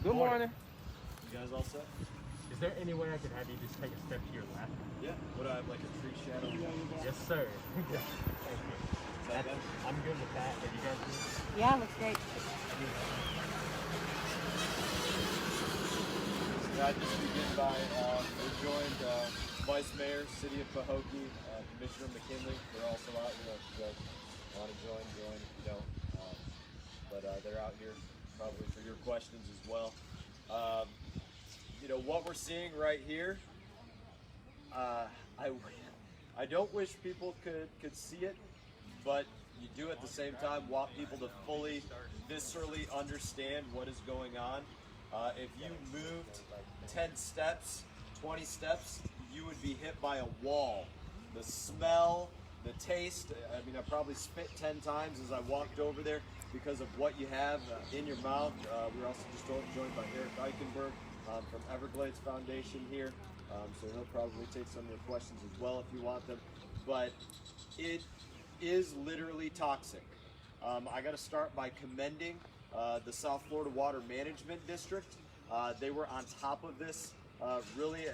Good morning. You guys all set? Is there any way I could have you just take a step to your left? Yeah. Would I have like a tree shadow? Yes, sir. Thank you. Is that good? I'm good with that. Are you guys good? Yeah, looks great. I'd just begin by we're joined Vice Mayor, City of Pahokee, Commissioner McKinley. They're also out. You know, if you guys want to join. If you don't, but they're out here probably for your questions as well. You know what we're seeing right here. I don't wish people could see it, but you do at the same time want people to fully, viscerally understand what is going on. If you moved 10 steps, 20 steps, you would be hit by a wall. The smell, the taste, I mean, I probably spit 10 times as I walked over there because of what you have in your mouth. We're also just joined by Eric Eichenberg from Everglades Foundation here. So he'll probably take some of your questions as well if you want them. But it is literally toxic. I got to start by commending the South Florida Water Management District. They were on top of this really,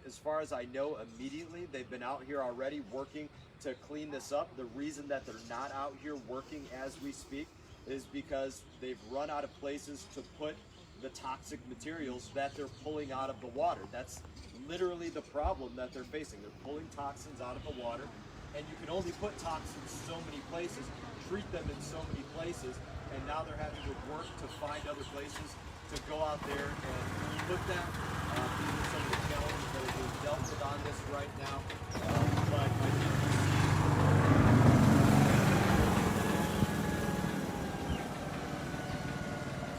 as far as I know, immediately. They've been out here already working to clean this up. The reason that they're not out here working as we speak is because they've run out of places to put the toxic materials that they're pulling out of the water. That's literally the problem that they're facing. They're pulling toxins out of the water, and you can only put toxins so many places, treat them in so many places, and now they're having to work to find other places to go out there and look at. These are some of the challenges that are being dealt with on this right now. But I think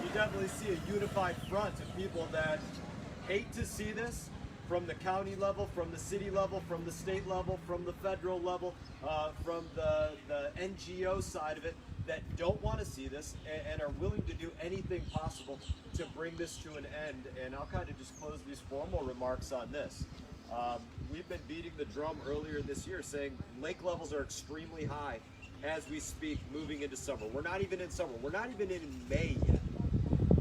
you definitely see a unified front of people that hate to see this, from the county level, from the city level, from the state level, from the federal level, from the NGO side of it, that don't want to see this and are willing to do anything possible to bring this to an end. And I'll kind of just close these formal remarks on this. We've been beating the drum earlier this year saying lake levels are extremely high as we speak, moving into summer. We're not even in summer. We're not even in May yet.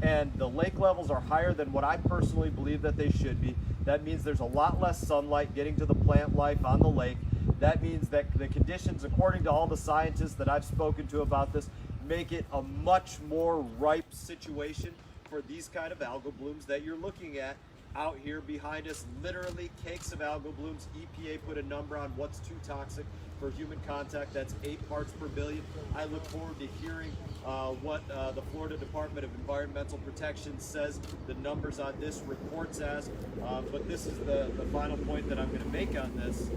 And the lake levels are higher than what I personally believe that they should be. That means there's a lot less sunlight getting to the plant life on the lake. That means that the conditions, according to all the scientists that I've spoken to about this, make it a much more ripe situation for these kind of algal blooms that you're looking at out here behind us. Literally cakes of algal blooms. EPA put a number on what's too toxic for human contact. That's 8 parts per billion. I look forward to hearing what the Florida Department of Environmental Protection says the numbers on this reports as. But this is the final point that I'm going to make on this.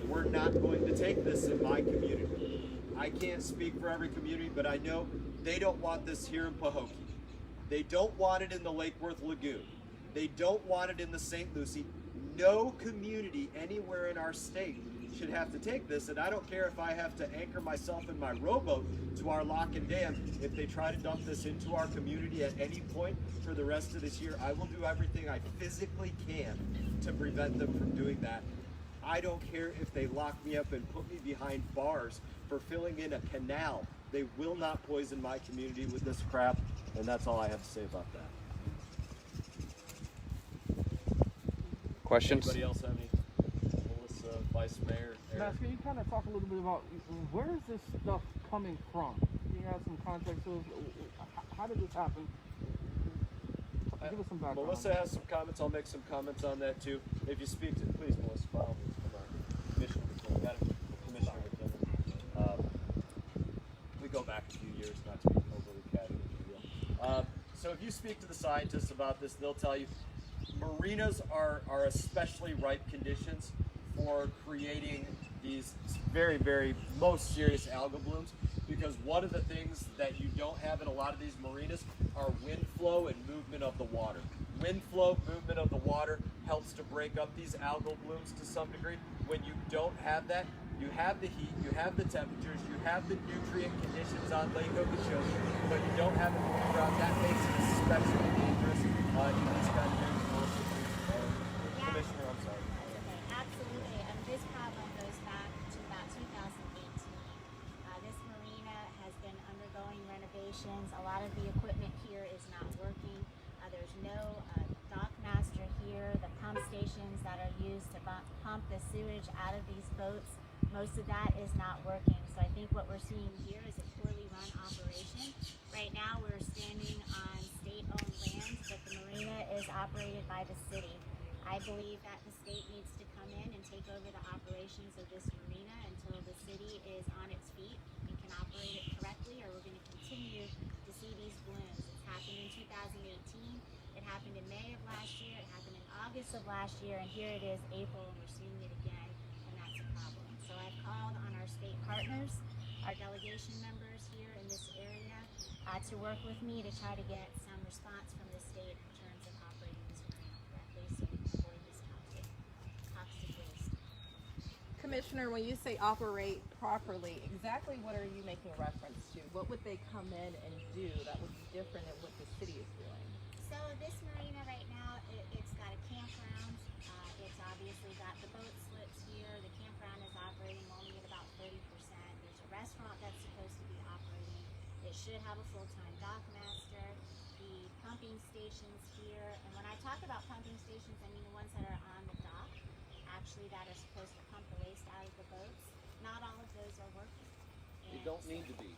We're not going to take this in my community. I can't speak for every community, but I know they don't want this here in Pahokee. They don't want it in the Lake Worth Lagoon. They don't want it in the St. Lucie. No community anywhere in our state should have to take this, and I don't care if I have to anchor myself in my rowboat to our lock and dam. If they try to dump this into our community at any point for the rest of this year, I will do everything I physically can to prevent them from doing that. I don't care if they lock me up and put me behind bars for filling in a canal. They will not poison my community with this crap, and that's all I have to say about that. Questions? Anybody else have any? Melissa, Vice Mayor, Eric? Matt, can you kind of talk a little bit about where is this stuff coming from? Can you have some context of how did this happen? Give us some background. Melissa has some comments. I'll make some comments on that too. If you speak to, please, Melissa, follow me. Come on. Commissioner McKinley. Got it? Commissioner McKinley. We go back a few years, not to be overly catty. So if you speak to the scientists about this, they'll tell you marinas are especially ripe conditions for creating these very, very most serious algal blooms, because one of the things that you don't have in a lot of these marinas are wind flow and movement of the water. Wind flow, movement of the water helps to break up these algal blooms to some degree. When you don't have that, you have the heat, you have the temperatures, you have the nutrient conditions on Lake Okeechobee, but you don't have it moving around. That makes it especially dangerous in these kind of areas. Commissioner, I'm sorry. Okay, absolutely. And this problem goes back to about 2018. This marina has been undergoing renovations. A lot of the equipment here is not working. sewage out of these boats, most of that is not working. So I think what we're seeing here is a poorly run operation. Right now we're standing on state-owned land, but the marina is operated by the city. I believe that the state needs to come in and take over the operations of this marina until the city is on its feet and can operate it correctly, or we're going to continue to see these blooms. It's happened in 2018, it happened in May of last year, it happened in August of last year, and here it is April and we're seeing it again, and that's a problem. So I've called on our state partners, our delegation members here in this area, to work with me to try to get some response from the state in terms of operating this marina correctly so we can avoid this toxic waste. Commissioner, when you say operate properly, exactly what are you making reference to? What would they come in and do that would be different than what the city is doing? So this marina right now, it's got a campground. It's obviously got the boat slips here. The campground is operating only at about 30%. There's a restaurant that's supposed to be operating. It should have a full-time dock master. The pumping stations here, and when I talk about pumping stations, I mean the ones that are on the dock, actually that are supposed to pump the waste out of the boats. Not all of those are working. They don't need to be.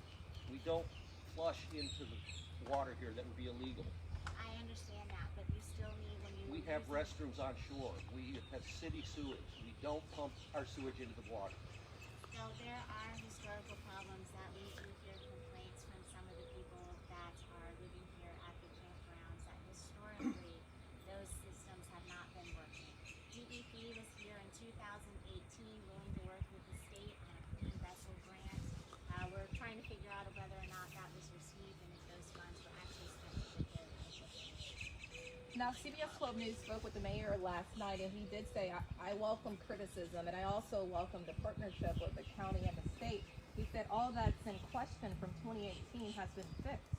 We don't flush into the water here. That would be illegal. I understand that, but you still need, when you... We have restrooms on shore. We have city sewage. We don't pump our sewage into the water. So there are historical problems that we do hear complaints from some of the people that are living here at the campgrounds that historically those systems have not been working. DEP was here in 2018 willing to work with the state on a clean vessel grant. We're trying to figure out whether or not that was received and if those funds were actually spent with the Now, CBS 12 News spoke with the mayor last night, and he did say, I welcome criticism, and I also welcome the partnership with the county and the state. He said all that's in question from 2018 has been fixed.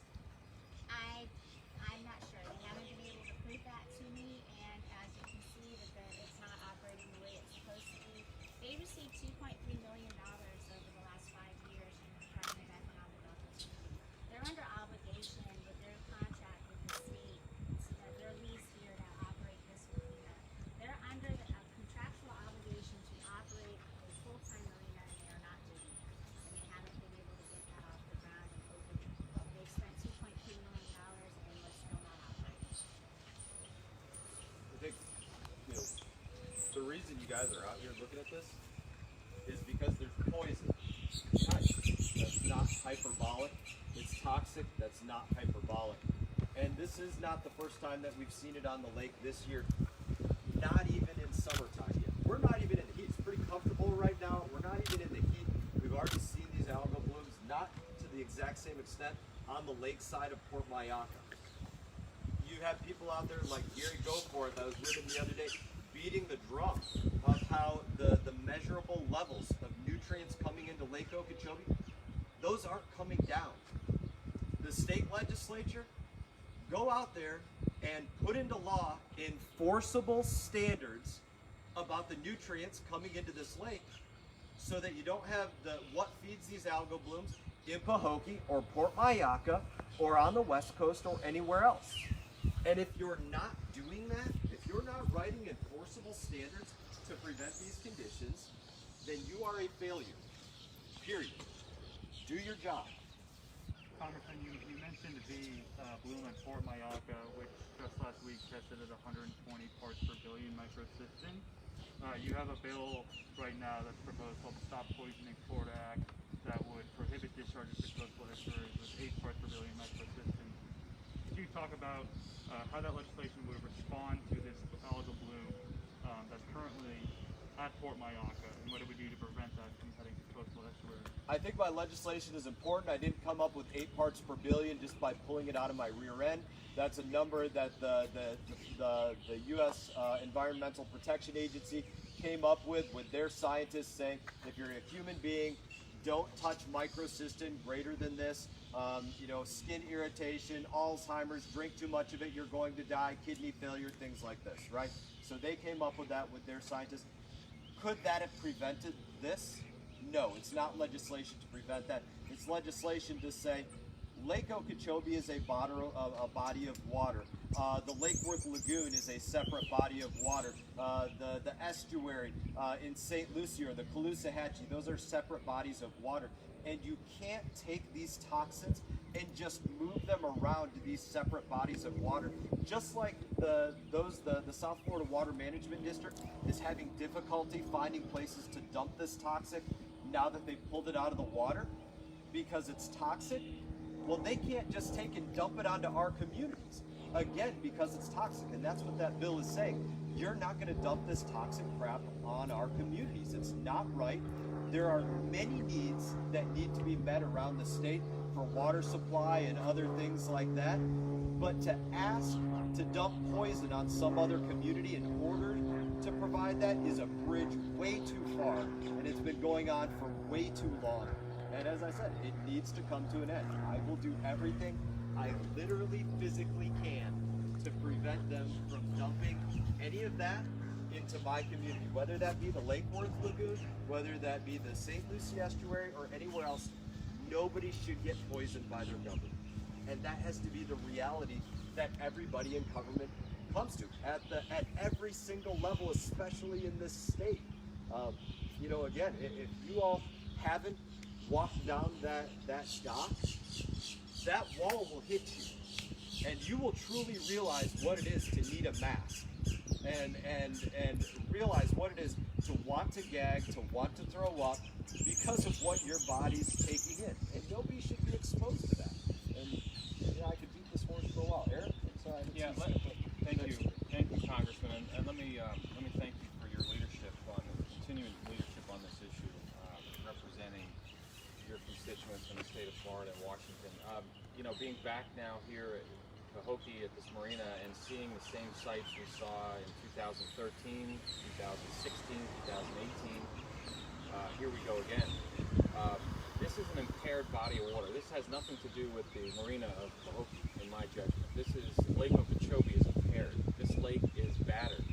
I'm not sure. They haven't been able to prove that to me, and as you can see that it's not operating the way it's supposed to be. They received $2.3 million over the last 5 years from the Department of Economic Opportunity. They're under obligation with their contract with the state, their lease here to operate this marina. They're under a contractual obligation to operate a full-time marina, and they are not doing that. And they haven't been able to get that off the ground and open it. They've spent $2.3 million and we're still not operating. I think, the reason you guys are out here looking at this is because there's poison. That's not hyperbolic. It's toxic. That's not hyperbolic. And this is not the first time that we've seen it on the lake this year. Not even in summertime yet. We're not even in the heat. It's pretty comfortable right now. We're not even in the heat. We've already seen these algal blooms, not to the exact same extent on the lake side of Port Mayaka. You have people out there like Gary Goforth, I was with him the other day, beating the drum of how the measurable levels of nutrients coming into Lake Okeechobee, those aren't coming down. The state legislature, go out there and put into law enforceable standards about the nutrients coming into this lake so that you don't have what feeds these algal blooms in Pahokee or Port Mayaka or on the West Coast or anywhere else. And if you're not doing that, if you're not writing enforceable standards to prevent these conditions, then you are a failure. Period. Do your job. Congressman, you mentioned the bloom at Fort Mayaka, which just last week tested at 120 parts per billion microcystin. You have a bill right now that's proposed called the Stop Poisoning Florida Act that would prohibit discharges to coastal estuaries with 8 parts per billion microcystin. Could you talk about how that legislation would respond to this algal bloom that's currently at Fort Mayaka, and what it would do to prevent that from heading to coastal estuaries? I think my legislation is important. I didn't come up with 8 parts per billion just by pulling it out of my rear end. That's a number that the U.S. Environmental Protection Agency came up with their scientists saying if you're a human being, don't touch microcystin greater than this. Skin irritation, Alzheimer's, drink too much of it, you're going to die, kidney failure, things like this, right? So they came up with that with their scientists. Could that have prevented this? No, it's not legislation to prevent that. It's legislation to say Lake Okeechobee is a body of water The Lake Worth Lagoon is a separate body of water. The estuary in St. Lucie or the Caloosahatchee, those are separate bodies of water. And you can't take these toxins and just move them around to these separate bodies of water. Just like the South Florida Water Management District is having difficulty finding places to dump this toxic now that they've pulled it out of the water because it's toxic. Well, they can't just take and dump it onto our communities, again, because it's toxic, and that's what that bill is saying. You're not gonna dump this toxic crap on our communities. It's not right. There are many needs that need to be met around the state for water supply and other things like that. But to ask to dump poison on some other community in order to provide that is a bridge way too far, and it's been going on for way too long. And as I said, it needs to come to an end. I will do everything I literally physically can to prevent them from dumping any of that into my community, whether that be the Lake Worth Lagoon, whether that be the St. Lucie Estuary, or anywhere else. Nobody should get poisoned by their government. And that has to be the reality that everybody in government comes to at every single level, especially in this state. You know, again, if you all haven't walked down that dock, that wall will hit you, and you will truly realize what it is to need a mask, and realize what it is to want to gag, to want to throw up because of what your body's taking in, and nobody should be exposed to that. And you know, I could beat this horse for a while. Eric, I'm sorry. Thank you, Congressman, and let me thank you for your leadership on continuing leadership on this issue, representing your constituents in the state of Florida and Washington. You know, being back now here at pahokee at this marina and seeing the same sights we saw in 2013, 2016, 2018. Here we go again. This is an impaired body of water. This has nothing to do with the marina of pahokee, in my judgment. This is Lake Okeechobee is impaired. This lake is battered.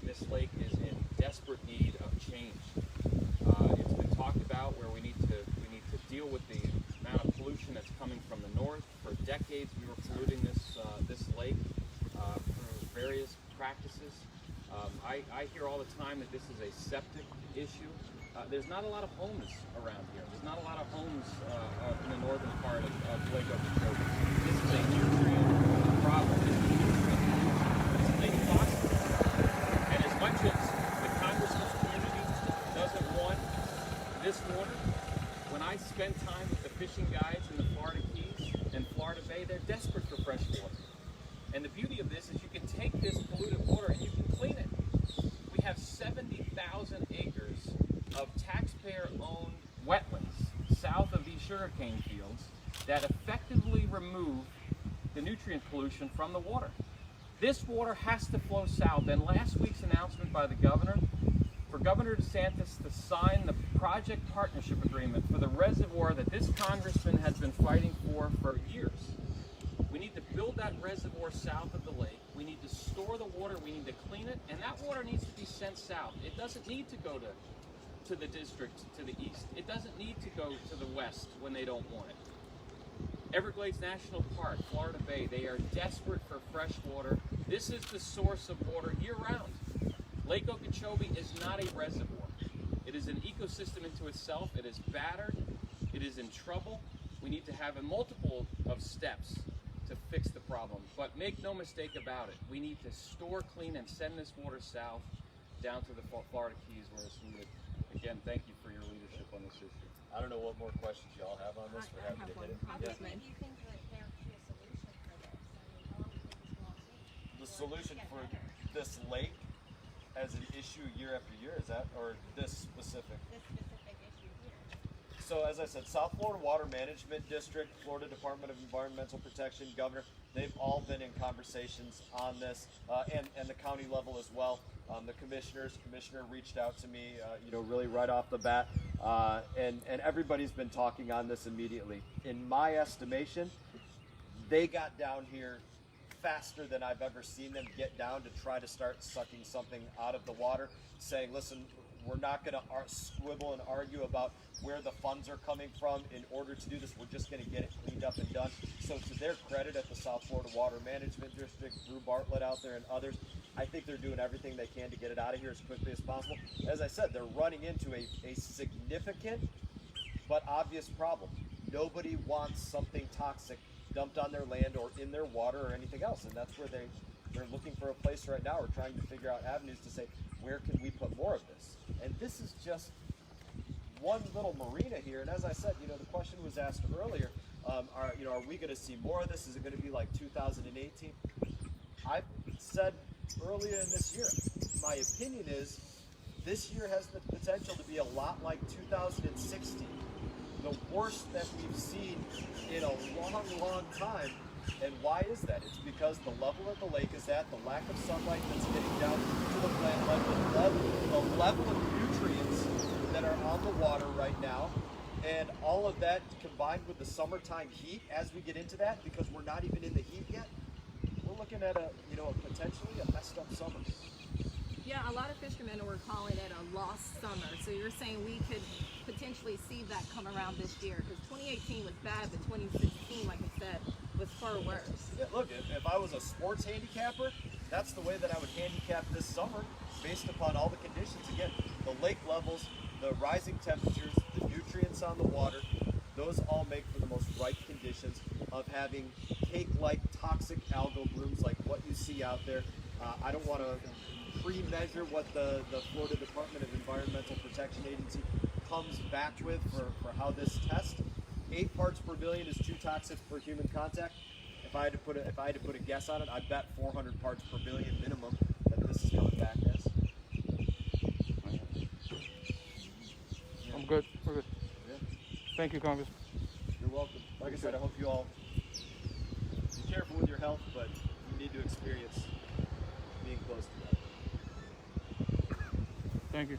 This lake is in desperate need of change. It's been talked about where we need to deal with the amount of pollution that's coming from the north. For decades, we were polluting this lake through various practices. I hear all the time that this is a septic issue. There's not a lot of homes around here. There's not a lot of homes in the northern part of Lake Okeechobee. This is a nutrient problem. It's a big toxic. And as much as the congressman's community doesn't want this water, when I spend time with the fishing guides in the Florida Keys and Florida Bay, they're desperate for fresh water. And the beauty of this is you can take this polluted water and you can clean it. We have 70,000 acres of taxpayer-owned wetlands south of these sugarcane fields that effectively remove the nutrient pollution from the water. This water has to flow south, and last week's announcement by the governor, for Governor DeSantis to sign the project partnership agreement for the reservoir that this congressman has been fighting for years. We need to build that reservoir south of the lake. We need to store the water. We need to clean it, and that water needs to be sent south. It doesn't need to go to the district to the east. It doesn't need to go to the west when they don't want it. Everglades National Park, Florida Bay, they are desperate for fresh water. This is the source of water year-round. Lake Okeechobee is not a reservoir. It is an ecosystem into itself. It is battered. It is in trouble. We need to have a multiple of steps to fix the problem. But make no mistake about it. We need to store, clean, and send this water south down to the Florida Keys where it's needed. Again, thank you for your leadership on this issue. I don't know what more questions y'all have on this. We're happy to hit it. How long do you think that there could be a solution for this? I mean, how long do you think this will all take? The solution for this lake as an issue year after year, is that, or this specific? This specific issue here. So as I said, South Florida Water Management District, Florida Department of Environmental Protection, Governor, they've all been in conversations on this, and the county level as well. The commissioner reached out to me, really right off the bat, and everybody's been talking on this immediately. In my estimation, they got down here faster than I've ever seen them get down to try to start sucking something out of the water, saying, listen, We're not going to squibble and argue about where the funds are coming from in order to do this. We're just going to get it cleaned up and done. So to their credit at the South Florida Water Management District, Drew Bartlett out there and others, I think they're doing everything they can to get it out of here as quickly as possible. As I said, they're running into a significant but obvious problem. Nobody wants something toxic dumped on their land or in their water or anything else, and that's where they're looking for a place right now. We're trying to figure out avenues to say, where can we put more of this? And this is just one little marina here. And as I said, the question was asked earlier, are we going to see more of this? Is it going to be like 2018? I've said earlier in this year, my opinion is this year has the potential to be a lot like 2016, the worst that we've seen in a long, long time. And why is that? It's because the level of the lake is at, the lack of sunlight that's getting down to the plant level, the level of nutrients that are on the water right now, and all of that combined with the summertime heat as we get into that, because we're not even in the heat yet, we're looking at a potentially a messed up summer. Yeah, a lot of fishermen were calling it a lost summer. So you're saying we could potentially see that come around this year? Because 2018 was bad, but 2016, like I said, was far worse. Yeah, look, if I was a sports handicapper, that's the way that I would handicap this summer, based upon all the conditions. Again, the lake levels, the rising temperatures, the nutrients on the water, those all make for the most ripe conditions of having cake-like toxic algal blooms like what you see out there. I don't want to pre-measure what the Florida Department of Environmental Protection Agency comes back with for how this tests. 8 parts per billion is too toxic for human contact. If I had to put a guess on it, I bet 400 parts per billion minimum that this is coming back as. I'm good. We're good. Yeah. Thank you, Congressman. You're welcome. Like I said, I hope you all be careful with your health, but you need to experience being close to that. Thank you.